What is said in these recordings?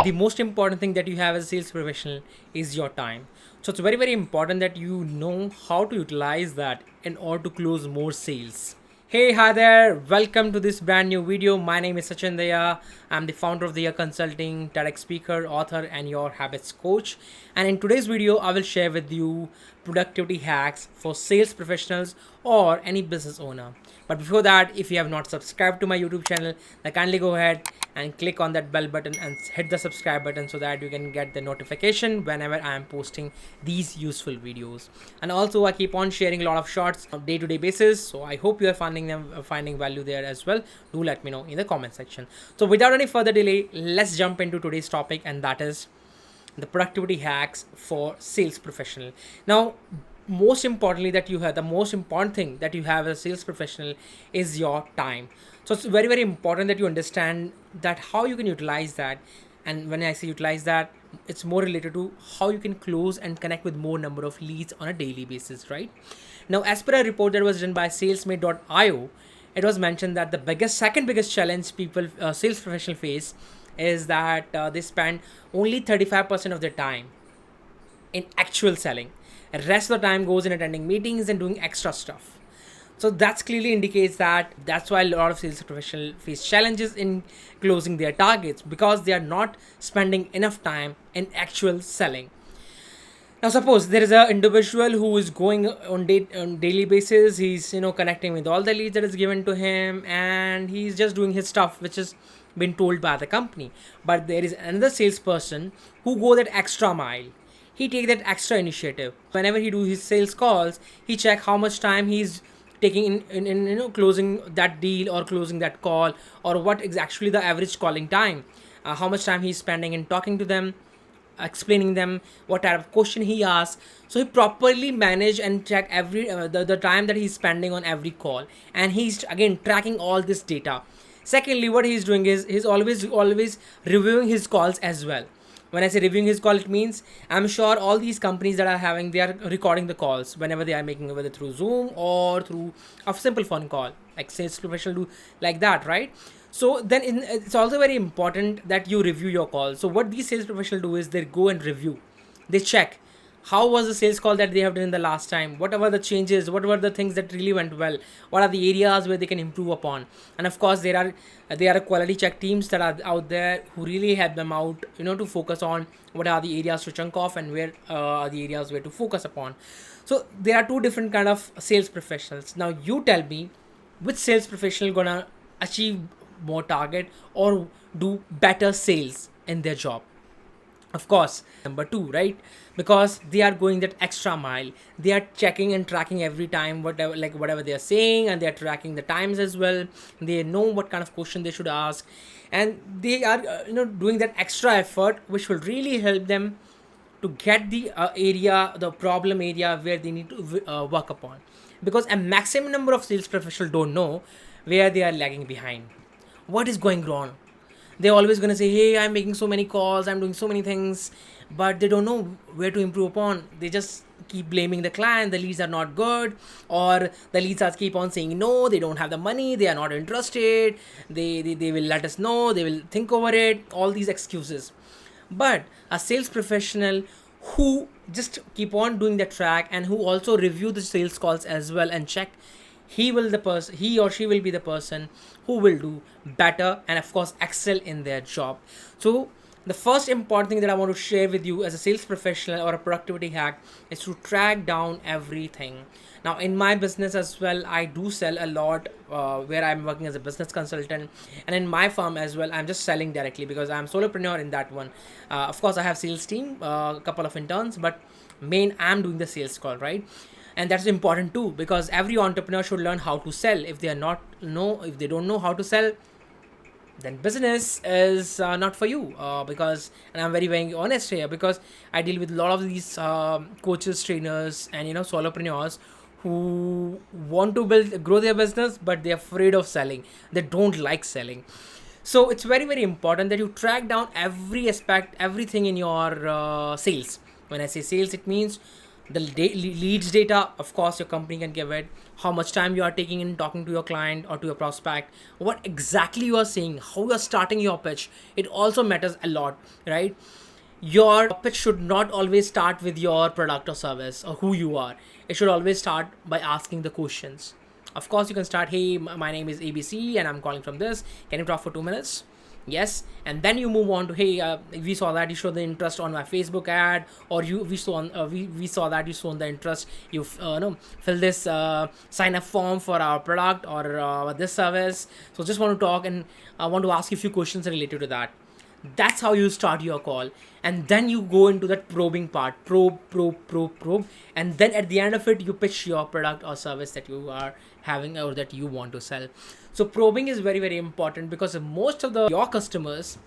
the most important thing that you have as a sales professional is your time. So it's very, very important that you know how to utilize that in order to close more sales. Hey, hi there. Welcome to this brand new video. My name is Sachindahiya. I'm the founder of the Year Consulting, TEDx speaker, author, and your habits coach. And in today's video, I will share with you productivity hacks for sales professionals or any business owner. But before that, if you have not subscribed to my YouTube channel, then kindly go ahead and click on that bell button and hit the subscribe button so that you can get the notification whenever I am posting these useful videos. And also I keep on sharing a lot of shorts on day-to-day basis, so I hope you are finding value there as well. Do let me know in the comment section. So without any further delay, let's jump into today's topic, and that is the productivity hacks for sales professional. Now, most importantly, that you have the most important thing that you have as a sales professional is your time. So it's very, very important that you understand that how you can utilize that. And when I say utilize that, it's more related to how you can close and connect with more number of leads on a daily basis, right? Now, as per a report that was done by salesmate.io, it was mentioned that the second biggest challenge sales professionals face is that they spend only 35% of their time in actual selling. The rest of the time goes in attending meetings and doing extra stuff. So that's clearly indicates that that's why a lot of sales professionals face challenges in closing their targets, because they are not spending enough time in actual selling. Now, suppose there is an individual who is going on daily basis. He's connecting with all the leads that is given to him, and he's just doing his stuff, which is been told by the company. But there is another salesperson who go that extra mile. He take that extra initiative. Whenever he do his sales calls, he check how much time he's taking in closing that deal or closing that call, or what is actually the average calling time, how much time he's spending in talking to them, explaining them what type of question he asks. So he properly manage and check every the time that he's spending on every call, and he's again tracking all this data. Secondly, what he's doing is he's always reviewing his calls as well. When I say reviewing his call, it means I'm sure all these companies that are having, they are recording the calls whenever they are making, whether through Zoom or through a simple phone call, like sales professional do like that, right? So then it's also very important that you review your calls. So what these sales professionals do is they go and review, they check how was the sales call that they have done in the last time, what were the changes, what were the things that really went well, what are the areas where they can improve upon. And of course there are quality check teams that are out there who really help them out, to focus on what are the areas to chunk off and where are the areas where to focus upon. So there are two different kind of sales professionals. Now you tell me, which sales professional gonna achieve more target or do better sales in their job? Of course, number two, right? Because they are going that extra mile. They are checking and tracking every time whatever they are saying, and they are tracking the times as well. They know what kind of question they should ask, and they are doing that extra effort, which will really help them to get the problem area where they need to work upon. Because a maximum number of sales professionals don't know where they are lagging behind, what is going wrong. They're always going to say, hey, I'm making so many calls, I'm doing so many things, but they don't know where to improve upon. They just keep blaming the client, the leads are not good, or the leads are keep on saying no, they don't have the money, they are not interested, they will let us know, they will think over it, all these excuses. But a sales professional who just keep on doing the track and who also review the sales calls as well and check, he or she will be the person who will do better and of course excel in their job. So the first important thing that I want to share with you as a sales professional or a productivity hack is to track down everything. Now in my business as well, I do sell a lot where I'm working as a business consultant, and in my firm as well, I'm just selling directly because I'm solopreneur in that one. Of course I have sales team, a couple of interns, but main I'm doing the sales call, right? And that's important too, because every entrepreneur should learn how to sell. If they don't know how to sell, then business is not for you. Because, and I'm very, very honest here, because I deal with a lot of these coaches, trainers, and solopreneurs who want to grow their business, but they're afraid of selling. They don't like selling. So it's very, very important that you track down every aspect, everything in your sales. When I say sales, it means the leads data, of course, your company can give it. How much time you are taking in talking to your client or to your prospect, what exactly you are saying, how you are starting your pitch, it also matters a lot, right? Your pitch should not always start with your product or service or who you are. It should always start by asking the questions. Of course, you can start, hey, my name is ABC and I'm calling from this. Can you talk for 2 minutes? Yes. And then you move on to, hey, we saw that you showed the interest on my Facebook ad, or we saw that you shown the interest, you fill this sign up form for our product or this service. So just want to talk, and I want to ask you a few questions related to that. That's how you start your call. And then you go into that probing part, probe, and then at the end of it you pitch your product or service that you are having or that you want to sell. So probing is very, very important, because most of the your customers,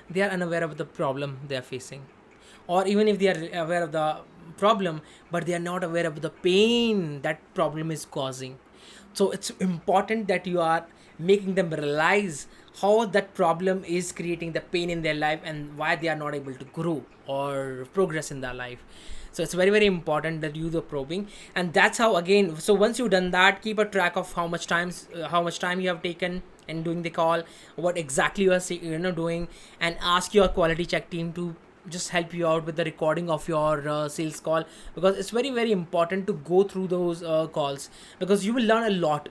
they are unaware of the problem they are facing, or even if they are aware of the problem, but they are not aware of the pain that problem is causing. So it's important that you are making them realize how that problem is creating the pain in their life and why they are not able to grow or progress in their life. So it's very, very important that you do the probing. And that's how, again, so once you've done that, keep a track of how much time you have taken in doing the call, what exactly you are doing, and ask your quality check team to just help you out with the recording of your sales call, because it's very, very important to go through those calls, because you will learn a lot.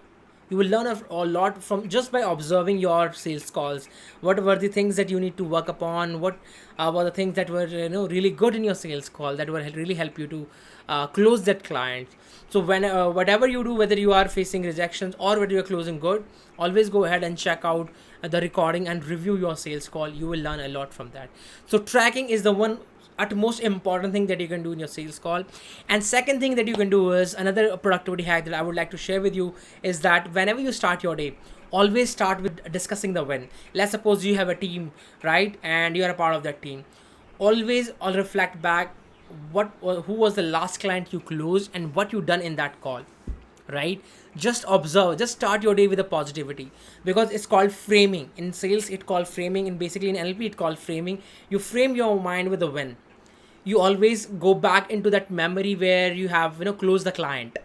You will learn a lot from just by observing your sales calls. What were the things that you need to work upon? What were the things that were really good in your sales call that will really help you to close that client? So when whatever you do, whether you are facing rejections or whether you are closing good, always go ahead and check out the recording and review your sales call. You will learn a lot from that. So tracking is the one utmost important thing that you can do in your sales call. And second thing that you can do is another productivity hack that I would like to share with you, is that whenever you start your day, always start with discussing the win. Let's suppose you have a team, right, and you are a part of that team. Always I'll reflect back who was the last client you closed and what you done in that call, right? Just observe, just start your day with a positivity, because it's called framing. In sales it called framing, and basically in NLP it called framing. You frame your mind with a win. You always go back into that memory where you have closed the client.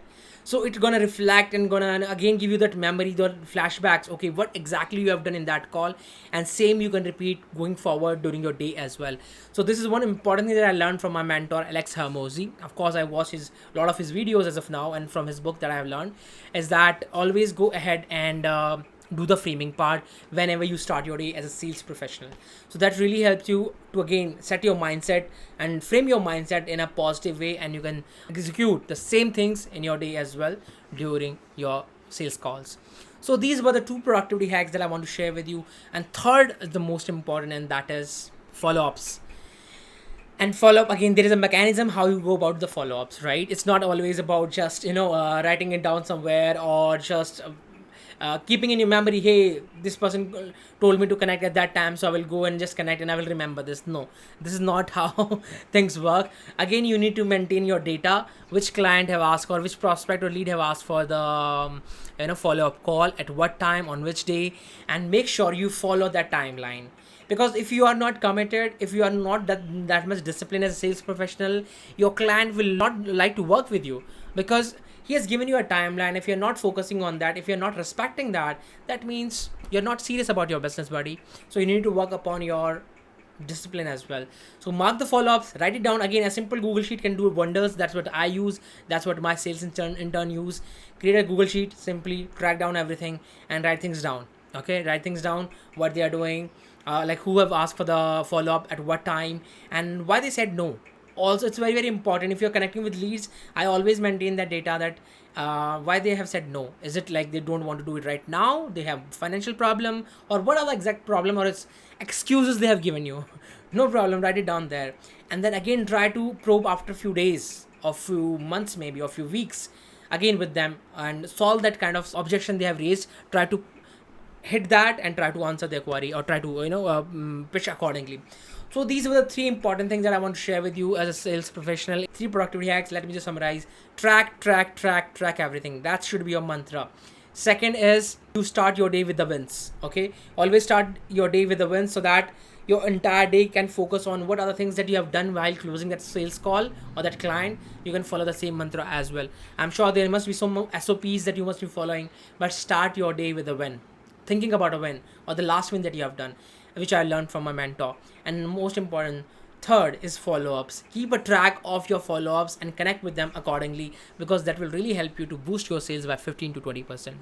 So it's gonna reflect and gonna again give you that memory, the flashbacks, okay, what exactly you have done in that call. And same you can repeat going forward during your day as well. So this is one important thing that I learned from my mentor Alex Hermosi. Of course, I watched a lot of his videos as of now, and from his book that I have learned is that always go ahead and do the framing part whenever you start your day as a sales professional. So that really helps you to again set your mindset and frame your mindset in a positive way, and you can execute the same things in your day as well during your sales calls. So these were the two productivity hacks that I want to share with you. And third is the most important, and that is follow-ups. And follow up, again, there is a mechanism how you go about the follow ups, right? It's not always about just writing it down somewhere, or just keeping in your memory, hey, this person told me to connect at that time, so I will go and just connect and I will remember this. No, this is not how things work. Again, you need to maintain your data, which client have asked, or which prospect or lead have asked for the follow-up call, at what time, on which day, and make sure you follow that timeline. Because if you are not committed, if you are not that much disciplined as a sales professional, your client will not like to work with you, because he has given you a timeline. If you're not focusing on that, if you're not respecting that, that means you're not serious about your business, buddy. So you need to work upon your discipline as well. So mark the follow-ups, write it down. Again, a simple Google sheet can do wonders. That's what I use. That's what my sales intern use. Create a Google sheet, simply track down everything and write things down. Okay, write things down, what they are doing, like who have asked for the follow-up, at what time, and why they said no. Also, it's very, very important. If you're connecting with leads, I always maintain that data, that why they have said no. Is it like they don't want to do it right now, they have financial problem, or what are the exact problem, or it's excuses they have given you? No problem, write it down there. And then again, try to probe after a few days or few months, maybe, or few weeks, again with them, and solve that kind of objection they have raised. Try to hit that and try to answer their query, or try to pitch accordingly. So these were the three important things that I want to share with you as a sales professional. 3 productivity hacks. Let me just summarize. Track everything. That should be your mantra. Second is to start your day with the wins. Okay, always start your day with the wins, so that your entire day can focus on what are the things that you have done while closing that sales call or that client. You can follow the same mantra as well. I'm sure there must be some SOPs that you must be following, but start your day with a win, thinking about a win or the last win that you have done, which I learned from my mentor. And most important, third is follow-ups. Keep a track of your follow-ups and connect with them accordingly, because that will really help you to boost your sales by 15 to 20%.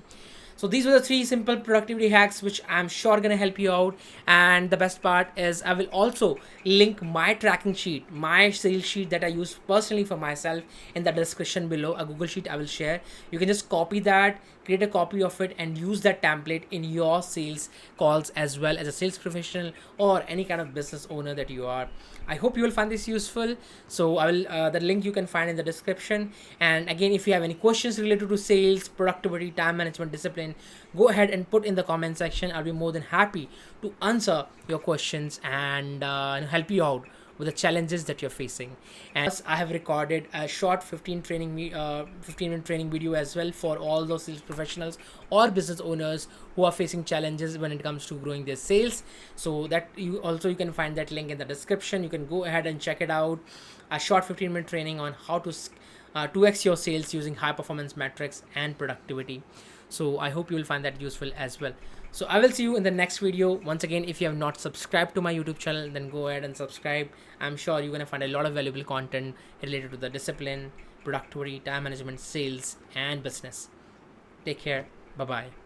So these were the three simple productivity hacks which I'm sure gonna help you out. And the best part is I will also link my tracking sheet, my sales sheet that I use personally for myself, in the description below. A Google sheet I will share. You can just copy that, create a copy of it, and use that template in your sales calls as well, as a sales professional or any kind of business owner that you are. I hope you will find this useful. So I will the link you can find in the description. And again, if you have any questions related to sales, productivity, time management, discipline, go ahead and put in the comment section. I'll be more than happy to answer your questions and help you out with the challenges that you're facing. And plus, I have recorded a short 15-minute training video as well for all those sales professionals or business owners who are facing challenges when it comes to growing their sales. So that you can find that link in the description. You can go ahead and check it out. A short 15-minute training on how to 2x your sales using high performance metrics and productivity. So I hope you will find that useful as well. So I will see you in the next video. Once again, if you have not subscribed to my YouTube channel, then go ahead and subscribe. I'm sure you're going to find a lot of valuable content related to the discipline, productivity, time management, sales, and business. Take care. Bye bye.